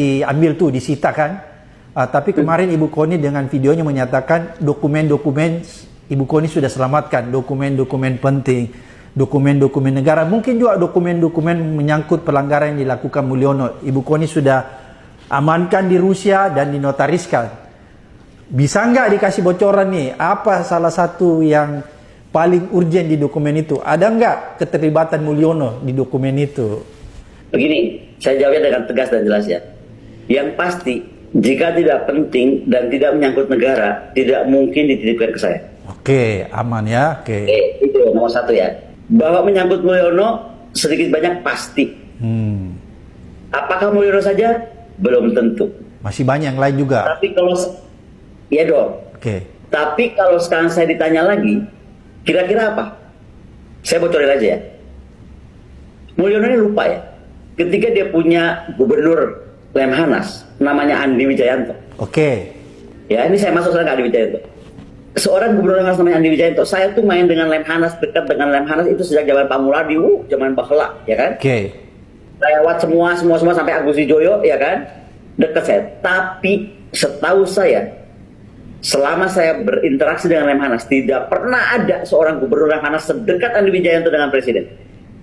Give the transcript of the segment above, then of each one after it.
diambil tuh, disita kan. Tapi kemarin Ibu Koni dengan videonya menyatakan dokumen-dokumen Ibu Koni sudah selamatkan, dokumen-dokumen penting, dokumen-dokumen negara, mungkin juga dokumen-dokumen menyangkut pelanggaran yang dilakukan Mulyono. Ibu Koni sudah amankan di Rusia dan dinotariskan. Bisa nggak dikasih bocoran nih, apa salah satu yang paling urgent di dokumen itu? Ada nggak keterlibatan Mulyono di dokumen itu? Begini, saya jawabnya dengan tegas dan jelas ya. Yang pasti, jika tidak penting dan tidak menyangkut negara, tidak mungkin dititipkan ke saya. Oke, aman ya. Oke. Itu nomor satu ya. Bahwa menyangkut Mulyono sedikit banyak pasti. Apakah Mulyono saja? Belum tentu. Masih banyak yang lain juga. Tapi kalau ya dong. Oke. Tapi kalau sekarang saya ditanya lagi, kira-kira apa? Saya bocorin aja ya. Mulyono ini lupa ya. Ketika dia punya gubernur Lemhanas, namanya Andi Wijayanto. Oke. Ya, ini saya masuk sekarang ke Andi Wijayanto. Seorang gubernur Lemhanas namanya Andi Wijayanto. Saya tuh main dengan Lemhanas, dekat dengan Lemhanas itu sejak zaman Pak Muladi, zaman bahla, ya kan? Oke. Lewat semua sampai Agus Wijoyo, ya kan? Dekat saya. Tapi setahu saya, selama saya berinteraksi dengan Lemhanas, tidak pernah ada seorang gubernur Lemhanas sedekat Andi Wijayanto dengan presiden.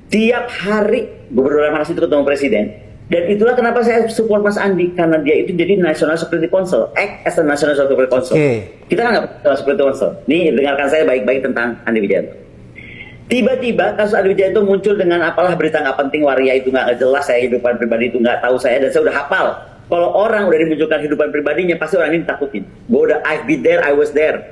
Tiap hari gubernur Lemhanas itu ketemu presiden. Dan itulah kenapa saya support Mas Andi, karena dia itu jadi National Security Council, act as a National Security Council. Kita kan nggak National Security Council. Nih, dengarkan saya baik-baik tentang Andi Wijayanto. Tiba-tiba kasus Andi Wijayanto muncul dengan apalah berita nggak penting, waria itu nggak jelas, saya hidupan pribadi itu nggak tahu saya, dan saya udah hafal. Kalau orang udah dimunculkan kehidupan pribadinya, pasti orang ini takutin. Gue udah I've been there, I was there.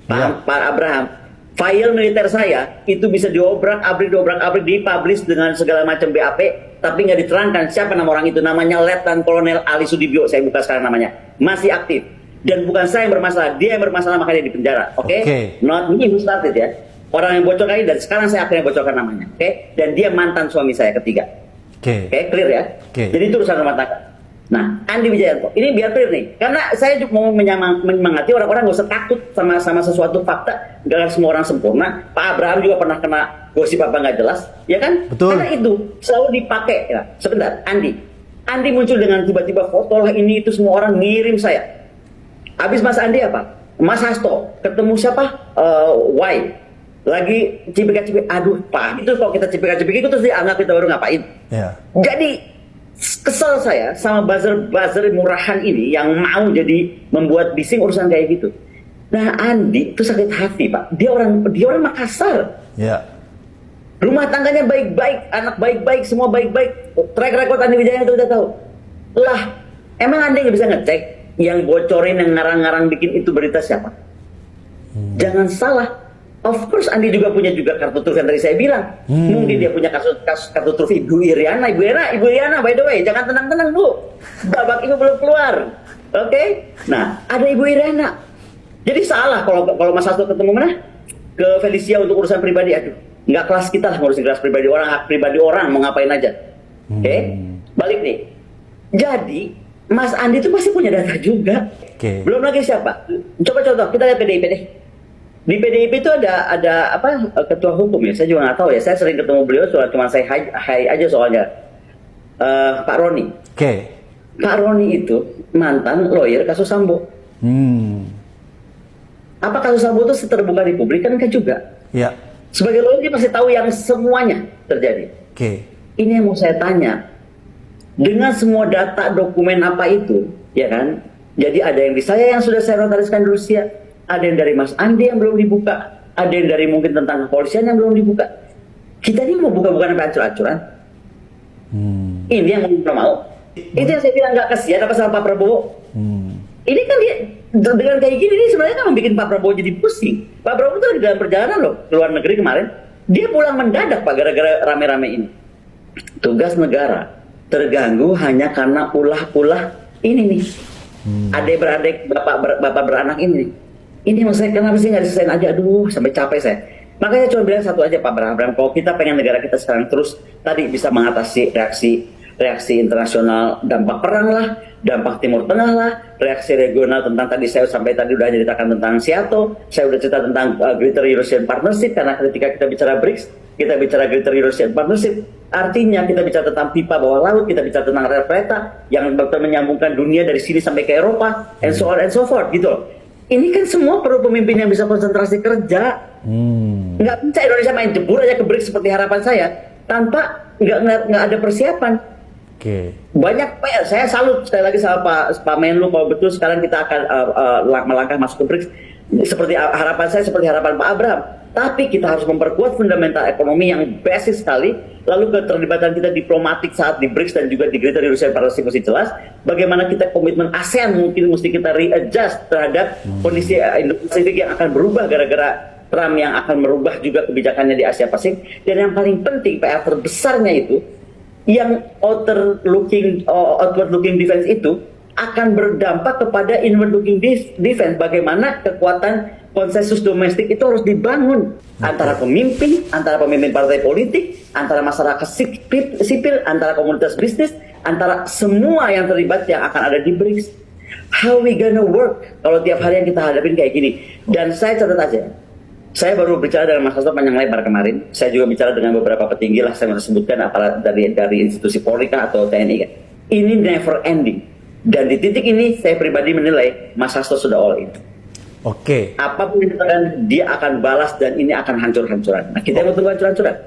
Pak Abraham. File militer saya itu bisa diobrak-abrik, dipublish dengan segala macam BAP, tapi nggak diterangkan siapa nama orang itu. Namanya Letnan Kolonel Ali Sudibyo, saya buka sekarang namanya, masih aktif. Dan bukan saya yang bermasalah, dia yang bermasalah, makanya di penjara. Oke? Not me who started ya. Orang yang bocorkan ini, dan sekarang saya akhirnya bocorkan namanya. Oke? Dan dia mantan suami saya ketiga. Oke, clear ya? Jadi itu urusan rumah tangga. Nah, Andi Wijayanto, ini biar clear nih, karena saya mau menyemangati orang-orang gak usah takut sama sesuatu fakta, gak semua orang sempurna. Pak Abraham juga pernah kena gosip apa nggak jelas, ya kan? Betul. Karena itu selalu dipakai. Ya. Sebentar, Andi muncul dengan tiba-tiba foto lah ini itu, semua orang ngirim saya. Habis Mas Andi apa? Mas Hasto ketemu siapa? Y lagi cipika-cipik, aduh Pak, itu kalau kita cipika-cipik itu terus dianggap kita baru ngapain? Ya. Jadi kesel saya sama buzzer murahan ini yang mau jadi membuat bising urusan kayak gitu. Nah, Andi itu sakit hati, Pak. Dia orang Makassar. Ya. Rumah tangganya baik-baik, anak baik-baik, semua baik-baik. Track record Andi Wijayanto udah tahu. Lah, emang Andi nggak bisa ngecek yang bocorin, yang ngarang-ngarang bikin itu berita siapa? Jangan salah. Of course Andi juga punya kartu truf yang tadi saya bilang. Mungkin dia punya kasus kartu truf Ibu Iriana, by the way, jangan tenang-tenang Bu. Babak itu belum keluar. Oke? Nah, ada Ibu Iriana. Jadi salah kalau Mas Hasto ketemu mana? Ke Felicia untuk urusan pribadi. Aduh, nggak kelas kita lah ngurusin kelas pribadi orang, hak pribadi orang, mau ngapain aja. Oke? Balik nih. Jadi, Mas Andi itu pasti punya data juga. Belum lagi siapa? Coba contoh, kita lihat PDIP deh. Di PDIP itu ada apa ketua hukum ya, saya juga nggak tahu ya, saya sering ketemu beliau, cuma saya hai aja soalnya. Pak Roni. Pak Roni itu mantan lawyer kasus Sambo. Apa kasus Sambo itu terbuka di publik? Kan enggak juga. Ya. Sebagai lawyer dia pasti tahu yang semuanya terjadi. Ini yang mau saya tanya, dengan semua data dokumen apa itu, ya kan? Jadi ada yang di saya yang sudah saya notariskan di Rusia. Ada yang dari Mas Andi yang belum dibuka, ada yang dari mungkin tentang kepolisian yang belum dibuka. Kita ini mau buka-bukaan apa ancur-ancuran? Ini yang mau. Itu yang saya bilang nggak kasihan apa sama Pak Prabowo. Ini kan dia dengan kayak gini, ini sebenarnya kan membuat Pak Prabowo jadi pusing. Pak Prabowo itu di dalam perjalanan loh ke luar negeri kemarin, dia pulang mendadak Pak gara-gara rame-rame ini. Tugas negara terganggu hanya karena ulah-ulah ini nih. Adik-beradik, bapak beranak ini. Ini maksudnya kenapa sih nggak diselesain aja? Aduh, sampai capek saya. Makanya cuma bilang satu aja Pak Abraham, kalau kita pengen negara kita sekarang terus tadi bisa mengatasi reaksi internasional, dampak perang lah, dampak Timur Tengah lah, reaksi regional tentang tadi saya sampai tadi udah ceritakan tentang Seattle, saya udah cerita tentang Greater Eurasian Partnership, karena ketika kita bicara BRICS kita bicara Greater Eurasian Partnership, artinya kita bicara tentang pipa bawah laut, kita bicara tentang rel kereta yang betul menyambungkan dunia dari sini sampai ke Eropa, and so on and so forth gitu loh. Ini kan semua perlu pemimpin yang bisa konsentrasi kerja. Nggak bisa Indonesia main jebur aja ke BRICS seperti harapan saya, tanpa nggak ada persiapan. Banyak PR. Saya salut sekali lagi sama Pak Menlu bahwa betul sekarang kita akan melangkah masuk ke BRICS seperti harapan saya, seperti harapan Pak Abraham. Tapi kita harus memperkuat fundamental ekonomi yang basic sekali. Lalu keterlibatan kita diplomatik saat di BRICS dan juga di Greater Eurasian Partnership mesti jelas. Bagaimana kita komitmen ASEAN mungkin mesti kita readjust terhadap kondisi Indo-Pasifik yang akan berubah gara-gara Trump yang akan merubah juga kebijakannya di Asia Pasifik. Dan yang paling penting PR terbesarnya itu, yang outward looking defense itu akan berdampak kepada inward looking defense. Bagaimana kekuatan konsensus domestik itu harus dibangun antara pemimpin partai politik, antara masyarakat sipil, antara komunitas bisnis, antara semua yang terlibat yang akan ada di BRICS. How we gonna work kalau tiap hari yang kita hadapin kayak gini? Dan saya catat aja, saya baru bicara dengan Mas Hasto panjang lebar kemarin. Saya juga bicara dengan beberapa petinggi lah, saya sebutkan aparat dari institusi Polri atau TNI kan. Ini never ending. Dan di titik ini saya pribadi menilai Mas Hasto sudah all in. Apapun yang dikatakan dia akan balas dan ini akan hancur-hancuran. Nah, kita mau tunggu hancur-hancuran.